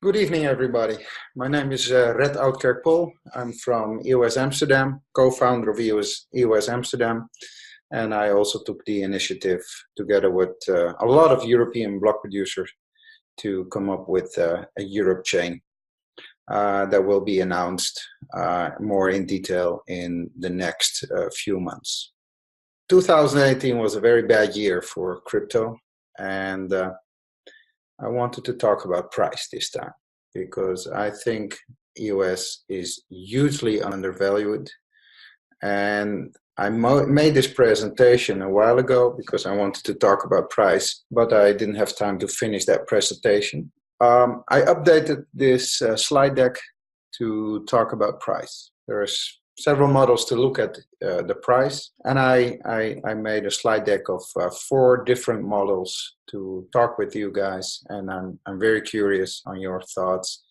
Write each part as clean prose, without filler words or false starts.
Good evening, everybody. My name is Rhett EOS. I'm from EOS Amsterdam, co-founder of EOS Amsterdam, and I also took the initiative together with a lot of European block producers to come up with a Europe chain that will be announced more in detail in the next few months. 2018 was a very bad year for crypto, and I wanted to talk about price this time because I think EOS is hugely undervalued. And I made this presentation a while ago because I wanted to talk about price, but I didn't have time to finish that presentation. I updated this slide deck to talk about price. There's several models to look at the price, and I made a slide deck of 4 different models to talk with you guys, and I'm very curious on your thoughts.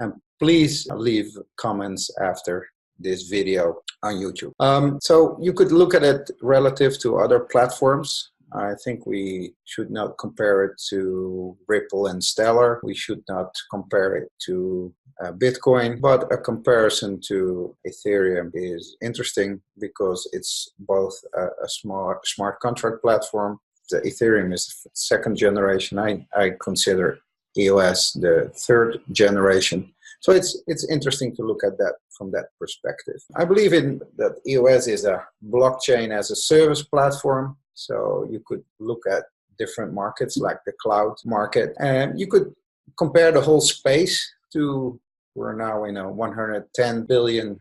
And please leave comments after this video on YouTube. So you could look at it relative to other platforms. I think we should not compare it to Ripple and Stellar. We should not compare it to Bitcoin, but a comparison to Ethereum is interesting because it's both a smart contract platform. The Ethereum is the 2nd generation. I consider EOS the 3rd generation. So it's interesting to look at that from that perspective. I believe in that EOS is a blockchain as a service platform. So you could look at different markets like the cloud market, and you could compare the whole space to, we're now in a $110 billion.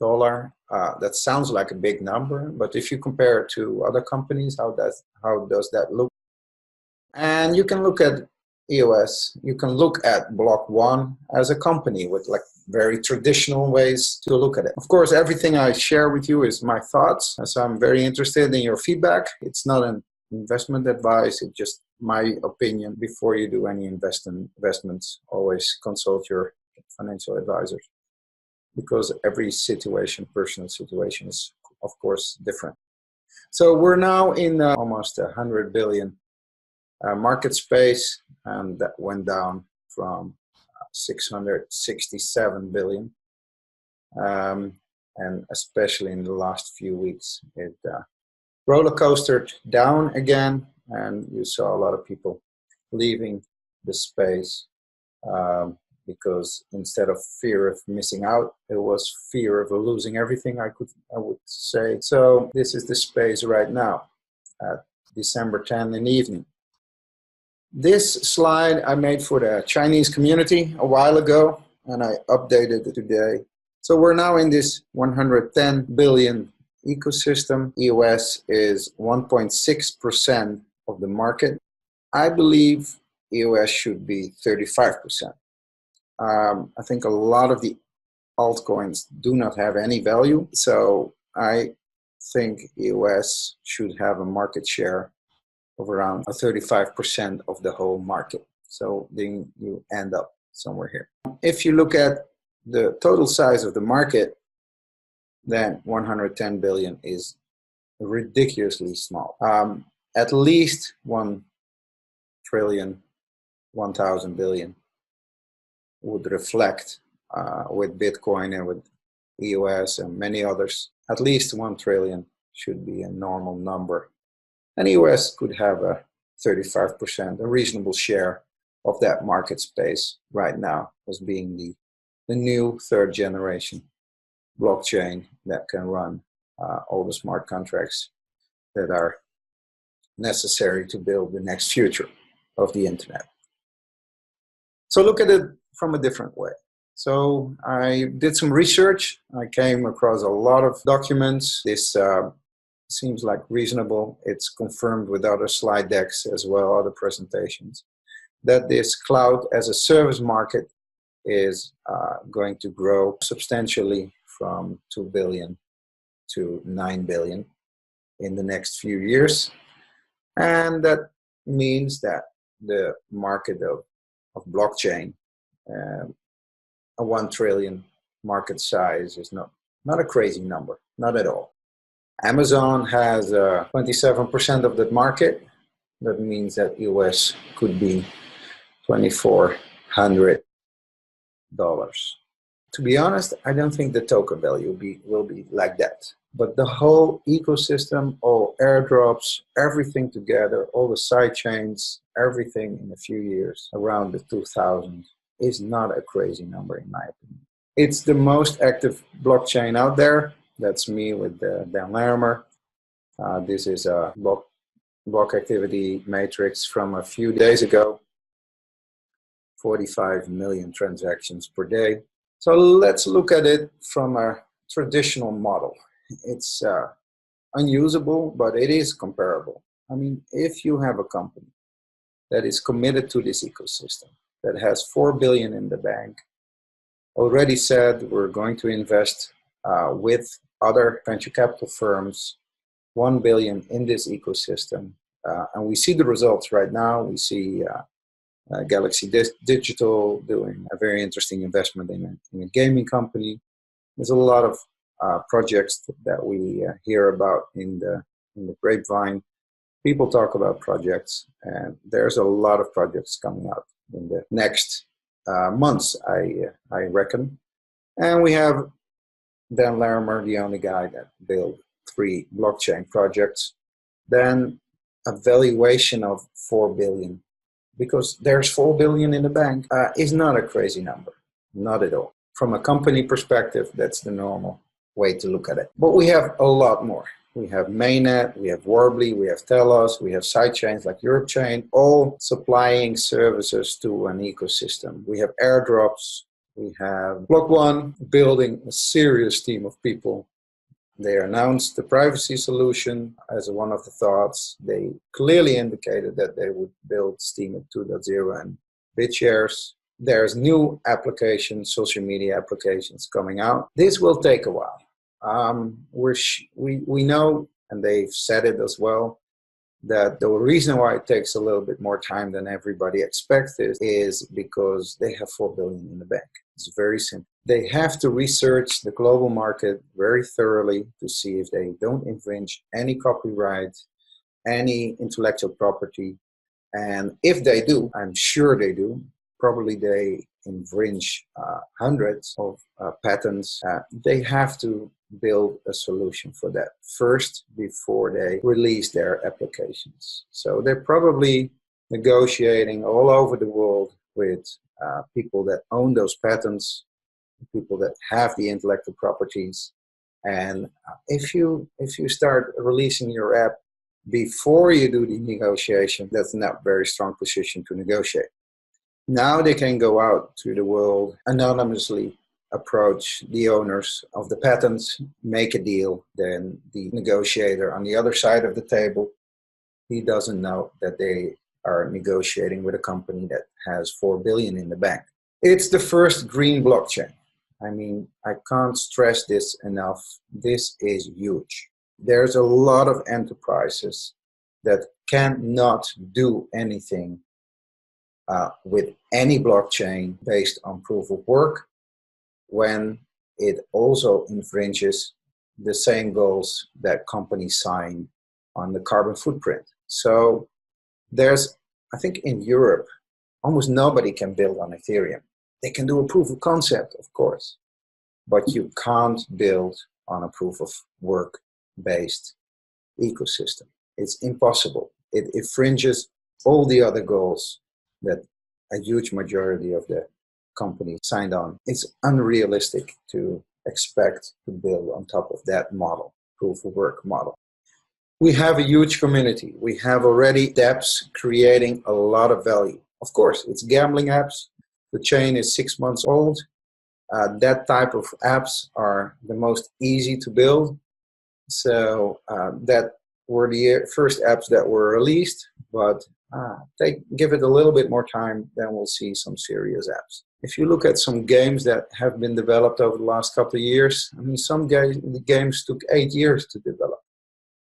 That sounds like a big number, but if you compare it to other companies, how does that look? And you can look at EOS, you can look at Block 1 as a company with like very traditional ways to look at it. Of course, everything I share with you is my thoughts, so I'm very interested in your feedback. It's not an investment advice, it's just my opinion. Before you do any investments, always consult your financial advisors, because every situation, personal situation, is of course different. So we're now in almost 100 billion market space, and that went down from 667 billion, and especially in the last few weeks it roller coastered down again, and you saw a lot of people leaving the space because instead of fear of missing out, it was fear of losing everything, I would say. So this is the space right now at December 10 in the evening. This slide I made for the Chinese community a while ago, and I updated it today. So we're now in this 110 billion ecosystem. EOS is 1.6% of the market. I believe EOS should be 35%. I think a lot of the altcoins do not have any value, so I think EOS should have a market share of around 35% of the whole market. So then you end up somewhere here. If you look at the total size of the market, then 110 billion is ridiculously small. At least 1 trillion, 1,000 billion would reflect with Bitcoin and with EOS and many others. At least 1 trillion should be a normal number. And EOS could have a 35%, a reasonable share of that market space right now, as being the new 3rd generation blockchain that can run all the smart contracts that are necessary to build the next future of the internet. So look at it from a different way. So I did some research. I came across a lot of documents. This seems like reasonable. It's confirmed with other slide decks as well, other presentations, that this cloud as a service market is going to grow substantially from 2 billion to 9 billion in the next few years. And that means that the market of blockchain, a 1 trillion market size, is not a crazy number, not at all. Amazon has 27% of that market. That means that EOS could be 2,400 To be honest, I don't think the token value will be like that. But the whole ecosystem, all airdrops, everything together, all the side chains, everything in a few years around the 2000 is not a crazy number in my opinion. It's the most active blockchain out there. That's me with Dan Larimer. This is a block activity matrix from a few days ago. 45 million transactions per day. So let's look at it from a traditional model. It's unusable, but it is comparable. I mean, if you have a company that is committed to this ecosystem, that has 4 billion in the bank, already said we're going to invest with other venture capital firms 1 billion in this ecosystem. And we see the results right now. We see Galaxy Digital doing a very interesting investment in a gaming company. There's a lot of projects that we hear about in the grapevine. People talk about projects, and there's a lot of projects coming out in the next months, I reckon. And we have Dan Larimer, the only guy that built 3 blockchain projects. Then a valuation of 4 billion, because there's 4 billion in the bank, is not a crazy number, not at all. From a company perspective, that's the normal way to look at it. But we have a lot more. We have Mainnet, we have Warbly, we have Telos, we have sidechains like EuropeChain, all supplying services to an ecosystem. We have airdrops, we have Block One building a serious team of people. They announced the privacy solution as one of the thoughts. They clearly indicated that they would build Steam at 2.0 and BitShares. There's new applications, social media applications coming out. This will take a while. We know, and they've said it as well, that the reason why it takes a little bit more time than everybody expected is because they have 4 billion in the bank. It's very simple. They have to research the global market very thoroughly to see if they don't infringe any copyright, any intellectual property. And if they do, I'm sure they do, probably they infringe hundreds of patents. They have to build a solution for that first before they release their applications. So they're probably negotiating all over the world with people that own those patents, people that have the intellectual properties. And if you start releasing your app before you do the negotiation, that's not a very strong position to negotiate. Now they can go out to the world anonymously, approach the owners of the patents, make a deal. Then the negotiator on the other side of the table, he doesn't know that they are negotiating with a company that has 4 billion in the bank. It's the first green blockchain. I mean, I can't stress this enough. This is huge. There's a lot of enterprises that cannot do anything with any blockchain based on proof of work, when it also infringes the same goals that companies sign on the carbon footprint. So there's, I think in Europe, almost nobody can build on Ethereum. They can do a proof of concept, of course, but you can't build on a proof of work based ecosystem. It's impossible. It infringes all the other goals that a huge majority of the companies signed on. It's unrealistic to expect to build on top of that model, proof of work model. We have a huge community. We have already apps creating a lot of value. Of course, it's gambling apps. The chain is 6 months old. That type of apps are the most easy to build. So that were the first apps that were released, but give it a little bit more time, then we'll see some serious apps. If you look at some games that have been developed over the last couple of years, I mean, some games took 8 years to develop.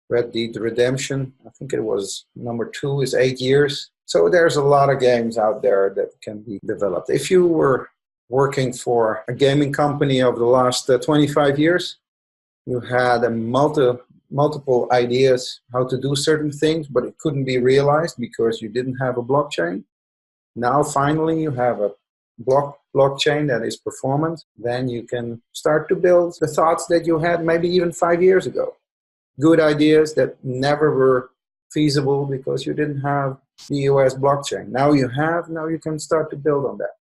Red Dead Redemption, I think it was number 2, is 8 years. So there's a lot of games out there that can be developed. If you were working for a gaming company over the last 25 years, you had multiple ideas how to do certain things, but it couldn't be realized because you didn't have a blockchain. Now finally you have a blockchain that is performant, then you can start to build the thoughts that you had maybe even 5 years ago. Good ideas that never were feasible because you didn't have the EOS blockchain. Now you have, now you can start to build on that.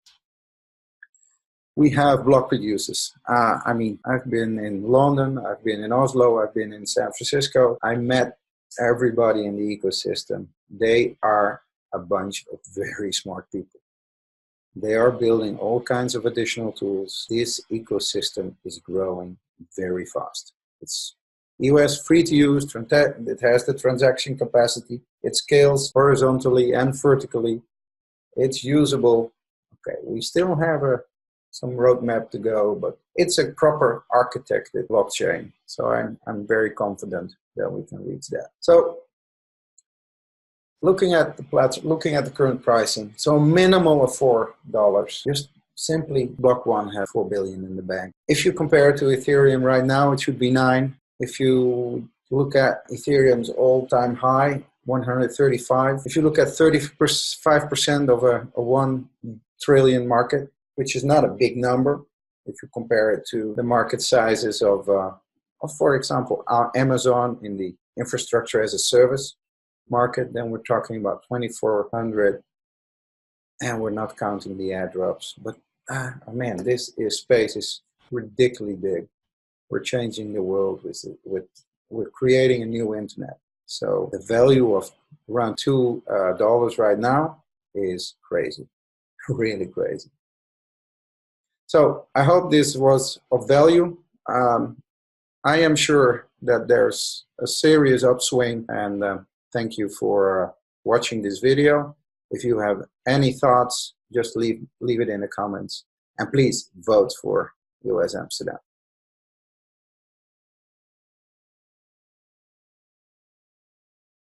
We have block producers. I mean, I've been in London, I've been in Oslo, I've been in San Francisco. I met everybody in the ecosystem. They are a bunch of very smart people. They are building all kinds of additional tools. This ecosystem is growing very fast. It's EOS free to use, it has the transaction capacity, it scales horizontally and vertically, it's usable. Okay, we still have some roadmap to go, but it's a proper architected blockchain. So I'm very confident that we can reach that. So looking at the current pricing, so minimal of $4. Just simply block one has 4 billion in the bank. If you compare it to Ethereum right now, it should be 9. If you look at Ethereum's all-time high, 135. If you look at 35% of a 1 trillion market, which is not a big number if you compare it to the market sizes of for example, Amazon in the infrastructure as a service market, then we're talking about 2,400, and we're not counting the airdrops. But man, this space is ridiculously big. We're changing the world we're creating a new internet. So the value of around $2 right now is crazy, really crazy. So I hope this was of value. I am sure that there's a serious upswing, and thank you for watching this video. If you have any thoughts, just leave it in the comments. And please vote for EOS Amsterdam.